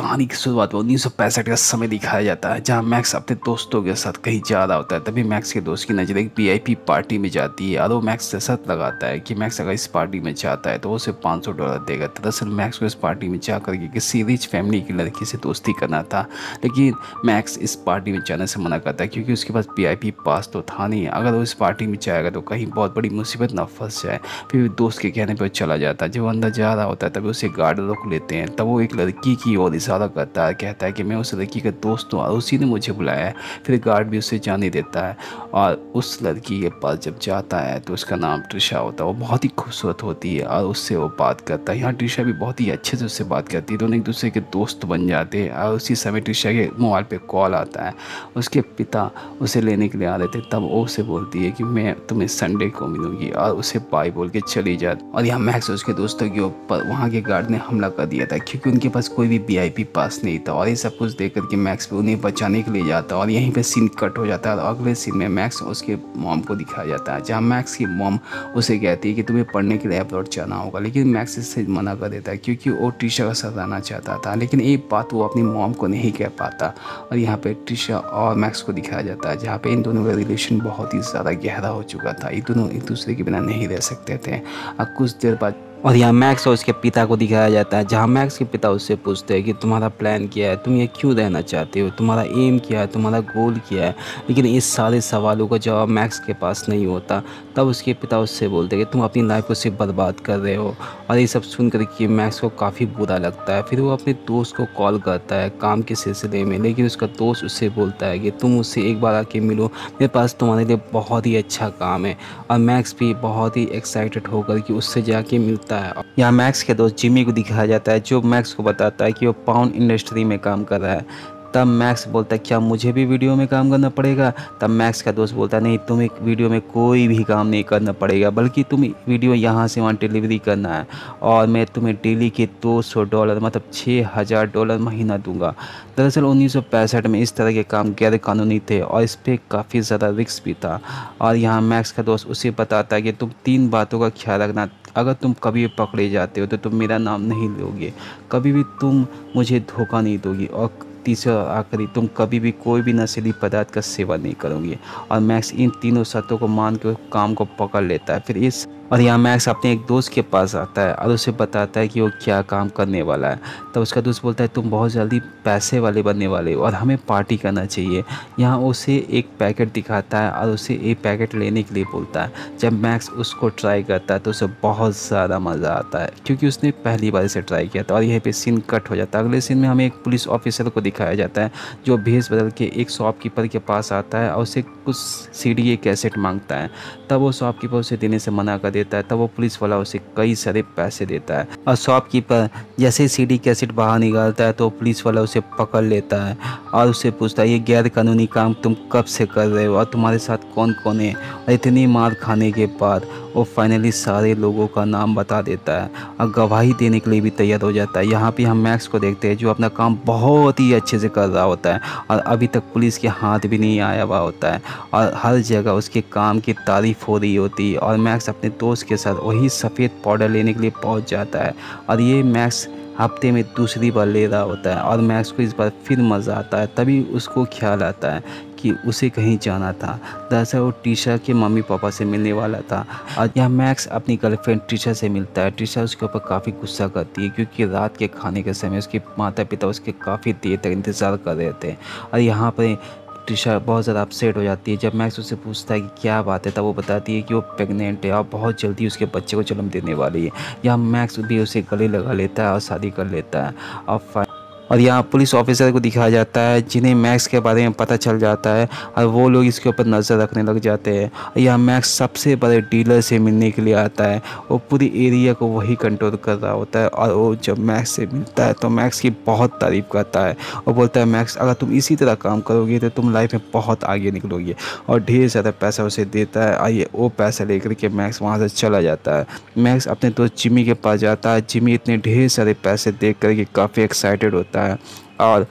कहानी की शुरुआत में 1965 का समय दिखाया जाता है, जहां मैक्स अपने दोस्तों के साथ कहीं जा रहा होता है। तभी मैक्स के दोस्त की नज़र एक वीआईपी पार्टी में जाती है और वो मैक्स से शर्त लगाता है कि मैक्स अगर इस पार्टी में जाता है तो वो उसे $500 देगा। दरअसल मैक्स को इस पार्टी में जा करके किसी रिच फैमिली की लड़की से दोस्ती करना था, लेकिन मैक्स इस पार्टी में जाने से मना करता है क्योंकि उसके पास वीआईपी पास तो था नहीं। अगर वो इस पार्टी में जाएगा तो कहीं बहुत बड़ी मुसीबत ना फंस जाए। फिर दोस्त के कहने पर चला जाता है। जब वो अंदर जा रहा होता है तभी उसे गार्ड रोक लेते हैं। तब वो एक लड़की की ओर इशारा करता है, कहता है कि मैं उस लड़की का दोस्त हूँ और उसी ने मुझे बुलाया है। फिर गार्ड भी उसे जाने देता है और उस लड़की के पास जब जाता है तो उसका नाम ट्रिशा होता है। वो बहुत ही खूबसूरत होती है और उससे वो बात करता है। यहाँ ट्रिशा भी बहुत ही अच्छे से उससे बात करती है। दोनों एक दूसरे के दोस्त बन जाते हैं और उसी समय ट्रिशा के मोबाइल पे कॉल आता है। उसके पिता उसे लेने के लिए आ रहे थे। तब वो उसे बोलती है कि मैं तुम्हें संडे को मिलूंगी और उसे बाय बोल के चली जाती। और यहाँ मैक्स उसके दोस्तों के ऊपर वहाँ के गार्ड ने हमला कर दिया था क्योंकि उनके पास कोई भी वीआईपी पास नहीं था। और ये सब कुछ देख करके मैक्स भी उन्हें बचाने के लिए जाता है और यहीं पे सीन कट हो जाता है। और अगले सीन में मैक्स उसके मॉम को दिखाया जाता है, जहाँ मैक्स की मॉम उसे कहती है कि तुम्हें पढ़ने के लिए अब्रॉड जाना होगा, लेकिन मैक्स इससे मना कर देता है क्योंकि वो ट्रिशा का साथ रहना चाहता था। लेकिन एक बात वो अपनी मॉम को नहीं कह पाता और यहाँ पे ट्रिशा और मैक्स को दिखाया जाता है, जहाँ पे इन दोनों का रिलेशन बहुत ही ज़्यादा गहरा हो चुका था। ये दोनों एक दूसरे के बिना नहीं रह सकते थे। और कुछ देर बाद और यहाँ मैक्स और उसके पिता को दिखाया जाता है, जहाँ मैक्स के पिता उससे पूछते हैं कि तुम्हारा प्लान क्या है, तुम ये क्यों रहना चाहते हो, तुम्हारा एम क्या है, तुम्हारा गोल क्या है। लेकिन इस सारे सवालों का जवाब मैक्स के पास नहीं होता। तब उसके पिता उससे बोलते हैं कि तुम अपनी लाइफ को सिर्फ बर्बाद कर रहे हो। और ये सब सुन कर के मैक्स को काफ़ी बुरा लगता है। फिर वो अपने दोस्त को कॉल करता है काम के सिलसिले में, लेकिन उसका दोस्त उससे बोलता है कि तुम मुझसे एक बार आके मिलो, मेरे पास तुम्हारे लिए बहुत ही अच्छा काम है। और मैक्स भी बहुत ही एक्साइटेड होकर कि उससे जाके मिलता है। यहाँ मैक्स के दोस्त जिमी को दिखाया जाता है, जो मैक्स को बताता है कि वो पाउंड इंडस्ट्री में काम कर रहा है। तब मैक्स बोलता है क्या मुझे भी वीडियो में काम करना पड़ेगा। तब मैक्स का दोस्त बोलता है नहीं, तुम्हें वीडियो में कोई भी काम नहीं करना पड़ेगा, बल्कि तुम वीडियो यहाँ से वहाँ डिलीवरी करना है और मैं तुम्हें डेली के $200 मतलब $6000 महीना दूंगा। दरअसल 1965 में इस तरह के काम गैर कानूनी थे और इस पर काफ़ी ज़्यादा रिस्क भी था। और यहाँ मैक्स का दोस्त उसे बताता है कि तुम 3 बातों का ख्याल रखना। अगर तुम कभी भी पकड़े जाते हो तो तुम मेरा नाम नहीं लोगे, कभी भी तुम मुझे धोखा नहीं दोगी, और तीसरा आखिरी, तुम कभी भी कोई भी नशीली पदार्थ का सेवन नहीं करोगे। और मैक्स इन तीनों शर्तों को मान के काम को पकड़ लेता है। फिर इस और यहाँ मैक्स अपने एक दोस्त के पास आता है और उसे बताता है कि वो क्या काम करने वाला है। तब उसका दोस्त बोलता है तुम बहुत जल्दी पैसे वाले बनने वाले हो और हमें पार्टी करना चाहिए। यहाँ उसे एक पैकेट दिखाता है और उसे एक पैकेट लेने के लिए बोलता है। जब मैक्स उसको ट्राई करता है तो उसे बहुत ज़्यादा मज़ा आता है क्योंकि उसने पहली बार इसे ट्राई किया था। और यहीं पे सीन कट हो जाता है। अगले सीन में हमें एक पुलिस ऑफिसर को दिखाया जाता है, जो भेस बदल के एक शॉपकीपर के पास आता है और उसे कुछ सीडी कैसेट मांगता है। तब वो शॉपकीपर उसे देने से मना कर देता है। तब वो पुलिस वाला उसे कई सारे पैसे देता है और शॉपकीपर जैसे ही सीडी कैसेट बाहर निकालता है तो पुलिस वाला उसे पकड़ लेता है और उससे पूछता है ये गैर कानूनी काम तुम कब से कर रहे हो और तुम्हारे साथ कौन कौन है। और इतनी मार खाने के बाद वो फाइनली सारे लोगों का नाम बता देता है और गवाही देने के लिए भी तैयार हो जाता है। यहाँ पे हम मैक्स को देखते हैं जो अपना काम बहुत ही अच्छे से कर रहा होता है और अभी तक पुलिस के हाथ भी नहीं आया हुआ होता है और हर जगह उसके काम की तारीफ हो रही होती है। और मैक्स अपने दोस्त के साथ वही सफ़ेद पाउडर लेने के लिए पहुँच जाता है और ये मैक्स हफ्ते में दूसरी बार ले रहा होता है और मैक्स को इस बार फिर मज़ा आता है। तभी उसको ख्याल आता है कि उसे कहीं जाना था। दरअसल वो ट्रिशा के मम्मी पापा से मिलने वाला था और यहाँ मैक्स अपनी गर्लफ्रेंड ट्रिशा से मिलता है। ट्रिशा उसके ऊपर काफ़ी गुस्सा करती है क्योंकि रात के खाने के समय उसके माता पिता उसके काफ़ी देर तक इंतज़ार कर रहे थे। और यहाँ पर ट्रिशा बहुत ज़्यादा अपसेट हो जाती है। जब मैक्स उससे पूछता है कि क्या बात है तब वो बताती है कि वो प्रेग्नेंट है और बहुत जल्दी उसके बच्चे को जन्म देने वाली है। यहाँ मैक्स भी उसे गले लगा लेता है और शादी कर लेता है। और यहाँ पुलिस ऑफिसर को दिखाया जाता है जिन्हें मैक्स के बारे में पता चल जाता है और वो लोग इसके ऊपर नज़र रखने लग जाते हैं। यहाँ मैक्स सबसे बड़े डीलर से मिलने के लिए आता है। वो पूरी एरिया को वही कंट्रोल कर रहा होता है और वो जब मैक्स से मिलता है तो मैक्स की बहुत तारीफ़ करता है और बोलता है मैक्स अगर तुम इसी तरह काम करोगे तो तुम लाइफ में बहुत आगे निकलोगे, और ढेर ज़्यादा पैसा उसे देता है। और ये वो पैसा लेकर के मैक्स वहाँ से चला जाता है। मैक्स अपने दोस्त जिमी के पास जाता है। जिमी इतने ढेर सारे पैसे देख कर के काफ़ी एक्साइटेड होता है और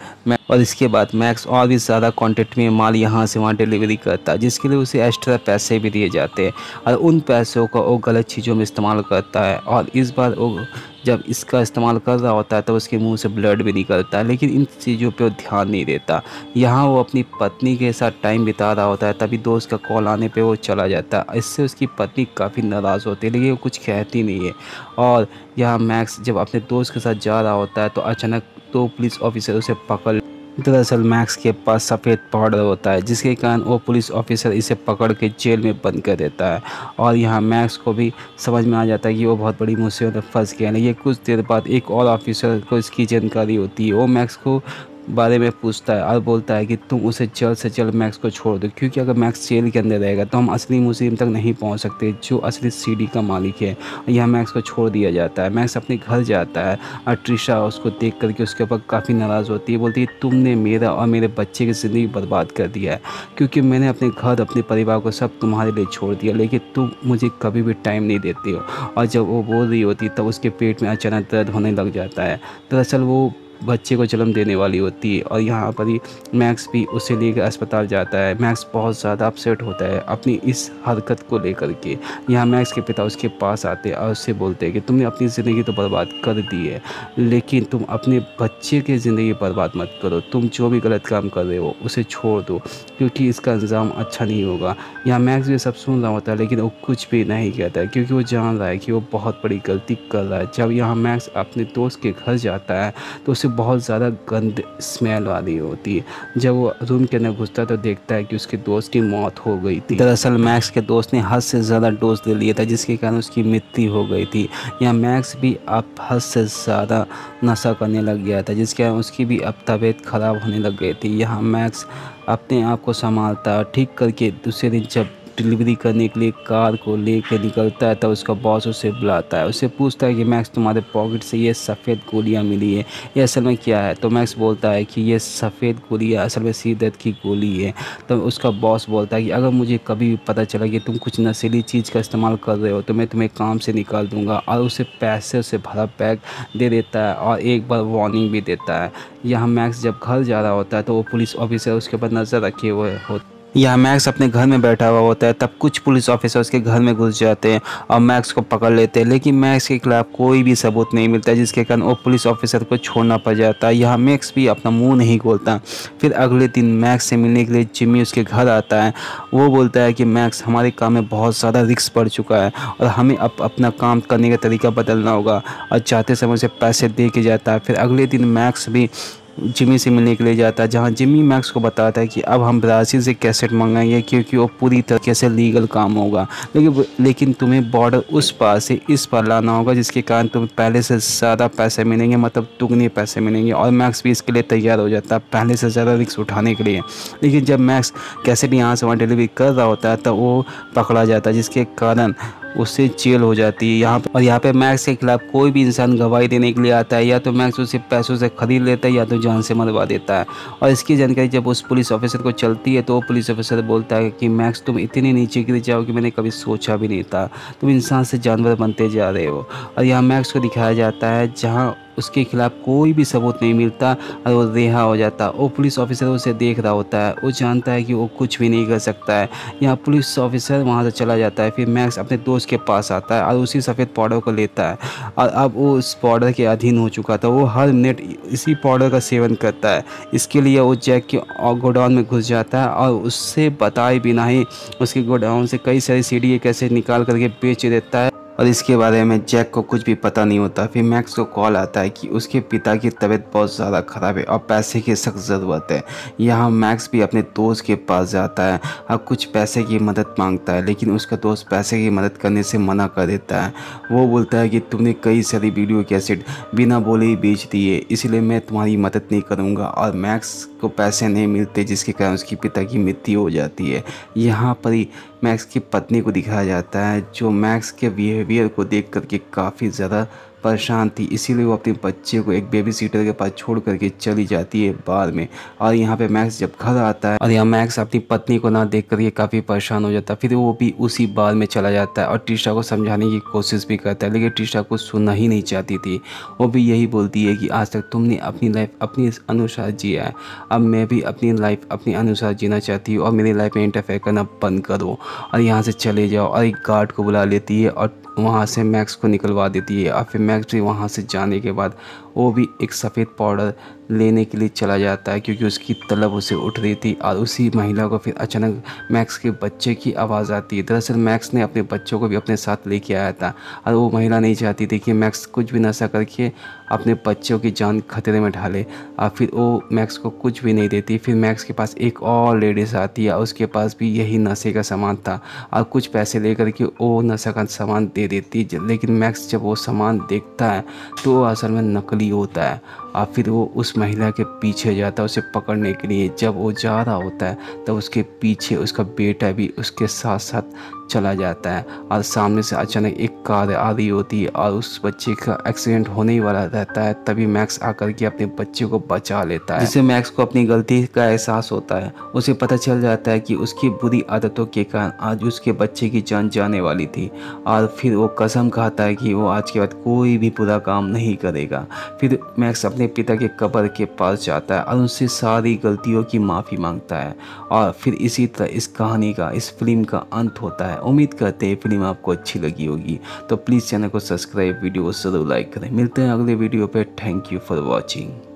इसके बाद मैक्स और भी ज़्यादा क्वांटिटी में माल यहाँ से वहाँ डिलीवरी करता है, जिसके लिए उसे एक्स्ट्रा पैसे भी दिए जाते हैं और उन पैसों का वो गलत चीज़ों में इस्तेमाल करता है। और इस बार वो जब इसका इस्तेमाल कर रहा होता है तो उसके मुंह से ब्लड भी निकलता है, लेकिन इन चीज़ों पे वो ध्यान नहीं देता। यहाँ वो अपनी पत्नी के साथ टाइम बिता रहा होता है, तभी दोस्त का कॉल आने पे वो चला जाता है। इससे उसकी पत्नी काफ़ी नाराज़ होती है, लेकिन वो कुछ कहती नहीं है। और यहाँ मैक्स जब अपने दोस्त के साथ जा रहा होता है तो अचानक 2 पुलिस ऑफिसर उसे पकड़। दरअसल मैक्स के पास सफ़ेद पाउडर होता है, जिसके कारण वो पुलिस ऑफिसर इसे पकड़ के जेल में बंद कर देता है। और यहाँ मैक्स को भी समझ में आ जाता है कि वो बहुत बड़ी मुसीबत में फंस गया है। ये कुछ देर बाद एक और ऑफिसर को इसकी जानकारी होती है। वो मैक्स को बारे में पूछता है और बोलता है कि तुम उसे जल्द से जल्द मैक्स को छोड़ दो, क्योंकि अगर मैक्स जेल के अंदर रहेगा तो हम असली मुसीबत तक नहीं पहुंच सकते, जो असली सीडी का मालिक है। यहाँ मैक्स को छोड़ दिया जाता है। मैक्स अपने घर जाता है और ट्रिशा उसको देख करके उसके ऊपर काफ़ी नाराज़ होती है। बोलती है तुमने मेरा और मेरे बच्चे की ज़िंदगी बर्बाद कर दिया है, क्योंकि मैंने अपने घर अपने परिवार को सब तुम्हारे लिए छोड़ दिया, लेकिन तुम मुझे कभी भी टाइम नहीं देती हो। और जब वो बोल रही होती तब उसके पेट में अचानक दर्द होने लग जाता है। दरअसल वो बच्चे को जन्म देने वाली होती है और यहाँ पर ही मैक्स भी उसे लेकर अस्पताल जाता है। मैक्स बहुत ज़्यादा अपसेट होता है अपनी इस हरकत को लेकर के। यहाँ मैक्स के पिता उसके पास आते हैं और उससे बोलते हैं कि तुमने अपनी ज़िंदगी तो बर्बाद कर दी है, लेकिन तुम अपने बच्चे की ज़िंदगी बर्बाद मत करो। तुम जो भी गलत काम कर रहे हो उसे छोड़ दो, क्योंकि इसका अंजाम अच्छा नहीं होगा। यहाँ मैक्स भी सब सुन रहा होता है, लेकिन वो कुछ भी नहीं कहता है, क्योंकि वो जान रहा है कि वो बहुत बड़ी गलती कर रहा है। जब यहाँ मैक्स अपने दोस्त के घर जाता है तो उसे बहुत ज़्यादा गंद स्मेल आ रही होती है। जब वो रूम के अंदर घुसता है तो देखता है कि उसके दोस्त की मौत हो गई थी। दरअसल मैक्स के दोस्त ने हद से ज़्यादा डोज ले लिया था, जिसके कारण उसकी मृत्यु हो गई थी। यहाँ मैक्स भी अब हद से ज़्यादा नशा करने लग गया था, जिसके कारण उसकी भी अब तबीयत ख़राब होने लग गई थी। यहाँ मैक्स अपने आप को संभालता ठीक करके दूसरे दिन जब डिलीवरी करने के लिए कार को लेकर निकलता है तब उसका बॉस उसे बुलाता है। उससे पूछता है कि मैक्स तुम्हारे पॉकेट से ये सफ़ेद गोलियां मिली है, ये असल में क्या है? तो मैक्स बोलता है कि ये सफ़ेद गोलियां असल में सिर दर्द की गोली है। तो उसका बॉस बोलता है कि अगर मुझे कभी भी पता चला कि तुम कुछ नशीली चीज़ का इस्तेमाल कर रहे हो तो मैं तुम्हें काम से निकाल दूँगा। और उसे पैसे से भरा बैग दे देता है और एक बार वार्निंग भी देता है। यहाँ मैक्स जब घर जा रहा होता है तो वो पुलिस ऑफिसर उसके ऊपर नज़र रखे हुए होते। यहाँ मैक्स अपने घर में बैठा हुआ होता है, तब कुछ पुलिस ऑफिसर उसके घर में घुस जाते हैं और मैक्स को पकड़ लेते हैं, लेकिन मैक्स के खिलाफ कोई भी सबूत नहीं मिलता, जिसके कारण वो पुलिस ऑफिसर को छोड़ना पड़ जाता है। यहाँ मैक्स भी अपना मुंह नहीं खोलता। फिर अगले दिन मैक्स से मिलने के लिए जिम्मी उसके घर आता है। वो बोलता है कि मैक्स, हमारे काम में बहुत ज़्यादा रिस्क पड़ चुका है और हमें अब अपना काम करने का तरीका बदलना होगा, और जाते समय उसे पैसे दे के जाता है। फिर अगले दिन मैक्स भी जिमी से मिलने के लिए जाता है, जहां जिमी मैक्स को बताता है कि अब हम ब्राज़ील से कैसेट मंगाएंगे, क्योंकि वो पूरी तरीके से लीगल काम होगा, लेकिन तुम्हें बॉर्डर उस पार से इस पार लाना होगा, जिसके कारण तुम्हें पहले से ज़्यादा पैसे मिलेंगे, मतलब दुगने पैसे मिलेंगे। और मैक्स भी इसके लिए तैयार हो जाता है, पहले से ज़्यादा रिस्क उठाने के लिए। लेकिन जब मैक्स कैसेट यहाँ से वहाँ डिलीवरी कर रहा होता है तो वो पकड़ा जाता है, जिसके कारण उससे जेल हो जाती है। यहाँ पे मैक्स के खिलाफ कोई भी इंसान गवाही देने के लिए आता है, या तो मैक्स उसे पैसों से खरीद लेता है या तो जान से मरवा देता है। और इसकी जानकारी जब उस पुलिस ऑफिसर को चलती है तो वो पुलिस ऑफिसर बोलता है कि मैक्स, तुम इतने नीचे गिर जाओ कि मैंने कभी सोचा भी नहीं था, तुम इंसान से जानवर बनते जा रहे हो। और यहाँ मैक्स को दिखाया जाता है जहाँ उसके खिलाफ कोई भी सबूत नहीं मिलता और वो रिहा हो जाता। वो पुलिस ऑफिसर उसे देख रहा होता है, वो जानता है कि वो कुछ भी नहीं कर सकता है। यहाँ पुलिस ऑफिसर वहाँ से चला जाता है। फिर मैक्स अपने दोस्त के पास आता है और उसी सफ़ेद पाउडर को लेता है, और अब वो उस पाउडर के अधीन हो चुका था। वो हर मिनट इसी पाउडर का सेवन करता है। इसके लिए वो जैक के गोडाउन में घुस जाता है और उससे बताए बिना ही उसके गोडाउन से कई सारी सीडी कैसे निकाल करके बेच देता है, और इसके बारे में जैक को कुछ भी पता नहीं होता। फिर मैक्स को कॉल आता है कि उसके पिता की तबीयत बहुत ज़्यादा ख़राब है और पैसे की सख्त ज़रूरत है। यहाँ मैक्स भी अपने दोस्त के पास जाता है और कुछ पैसे की मदद मांगता है, लेकिन उसका दोस्त पैसे की मदद करने से मना कर देता है। वो बोलता है कि तुमने कई सारी वीडियो कैसेट बिना बोले ही बेच दिए, इसलिए मैं तुम्हारी मदद नहीं करूँगा। और मैक्स को पैसे नहीं मिलते, जिसके कारण उसके पिता की मृत्यु हो जाती है। यहाँ पर ही मैक्स की पत्नी को दिखाया जाता है, जो मैक्स के बिहेवियर को देख करके काफ़ी ज़्यादा परेशान थी, इसीलिए वो अपने बच्चे को एक बेबी सीटर के पास छोड़ करके चली जाती है बार में। और यहाँ पे मैक्स जब घर आता है और यहाँ मैक्स अपनी पत्नी को ना देख करके काफ़ी परेशान हो जाता है। फिर वो भी उसी बार में चला जाता है और ट्रिशा को समझाने की कोशिश भी करता है, लेकिन ट्रिशा को सुनना ही नहीं चाहती थी। वो भी यही बोलती है कि आज तक तुमने अपनी लाइफ अपनी अनुसार जिया है, अब मैं भी अपनी लाइफ अपने अनुसार जीना चाहती हूँ और मेरी लाइफ में इंटरफेयर करना बंद करो और यहाँ से चले जाओ। और एक गार्ड को बुला लेती है और वहाँ से मैक्स को निकलवा देती है। और फिर मैक्स मैक्स भी वहाँ से जाने के बाद वो भी एक सफ़ेद पाउडर लेने के लिए चला जाता है, क्योंकि उसकी तलब उसे उठ रही थी। और उसी महिला को फिर अचानक मैक्स के बच्चे की आवाज़ आती है। दरअसल मैक्स ने अपने बच्चों को भी अपने साथ लेके आया था, और वो महिला नहीं चाहती थी कि मैक्स कुछ भी नशा करके अपने बच्चों की जान खतरे में डाले। और फिर वो मैक्स को कुछ भी नहीं देती। फिर मैक्स के पास एक और लेडीज़ आती है, उसके पास भी यही नशे का सामान था, और कुछ पैसे लेकर के वो नशा का सामान दे देती। लेकिन मैक्स जब वो सामान देखता है तो वो असल में नकली होता है, और फिर वो उस महिला के पीछे जाता है उसे पकड़ने के लिए। जब वो जा रहा होता है तब उसके पीछे उसका बेटा भी उसके साथ साथ चला जाता है, और सामने से अचानक एक कार आ रही होती है और उस बच्चे का एक्सीडेंट होने ही वाला रहता है। तभी मैक्स आकर के अपने बच्चे को बचा लेता है, जिससे मैक्स को अपनी गलती का एहसास होता है। उसे पता चल जाता है कि उसकी बुरी आदतों के कारण आज उसके बच्चे की जान जाने वाली थी, और फिर वो कसम खाता है कि वो आज के बाद कोई भी बुरा काम नहीं करेगा। फिर मैक्स अपने पिता के कब्र के पास जाता है और उनसे सारी गलतियों की माफ़ी मांगता है, और फिर इसी तरह इस कहानी का, इस फिल्म का अंत होता है। उम्मीद करते हैं फिल्म आपको अच्छी लगी होगी, तो प्लीज़ चैनल को सब्सक्राइब, वीडियो को ज़रूर लाइक करें। मिलते हैं अगले वीडियो पे। Thank you for watching.